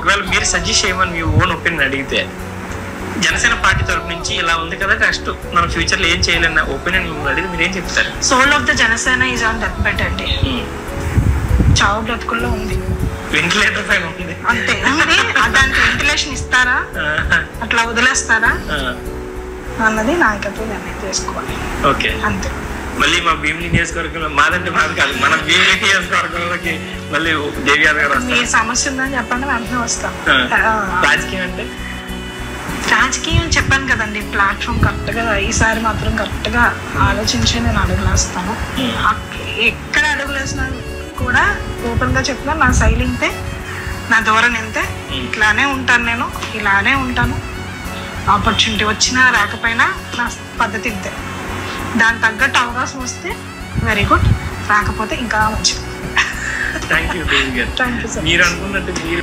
ఒకవేళ మీరు సజెస్ట్ చేయమని మీ ఓన్ ఒపీనియన్ అడిగితే జనసేన పార్టీ తరపు నుంచి ఇలా ఉంది కదా, నెక్స్ట్ మనం ఫ్యూచర్ లో ఏం చేయలేన్న ఒపీనియన్ మిమ్మల్ని అడిగితే మీరు ఏం చెప్తారు? Soul of the Janasena is on death bed అండి. చావు బ్రతుకుల్లో ఉంది, వెంటిలేటర్ పైన ఉంది అంతే. దానికి వెంటిలేషన్ ఇస్తారా, అట్లా వదిలేస్తారా అన్నది నాయకత్వం నిర్ణయం చేసుకోవాలి. ఓకే, అంతే. మళ్ళీ మా భీమిలి నియోజకవర్గంలో మాదంటే మాది కాదు, మన భీమిలి నియోజకవర్గంలోకి మళ్ళీ దేవి యాదవ్ గారు మీ సమస్య ఉందని చెప్పండి, వెంటనే వస్తాం. రాజకీయం అంటే రాజకీయం చెప్పాను కదండి, ప్లాట్ఫామ్ కరెక్ట్ గా ఈసారి మాత్రం కరెక్ట్ గా ఆలోచించి నేను అడుగులేస్తాను. ఎక్కడ అడుగులేసినా కూడా ఓపెన్ గా చెప్తున్నా, నా శైలి ఇంతే, నా ధోరణి ఇంతే, ఇట్లానే ఉంటాను, నేను ఇలానే ఉంటాను. ఆపర్చునిటీ వచ్చినా రాకపోయినా నా పద్ధతి ఇంతే. దాని తగ్గట్టు అవకాశం వస్తే వెరీ గుడ్, రాకపోతే ఇంకా మంచిది. Thank you. Thank you sir. మీరు అనుకున్నట్టు మీరు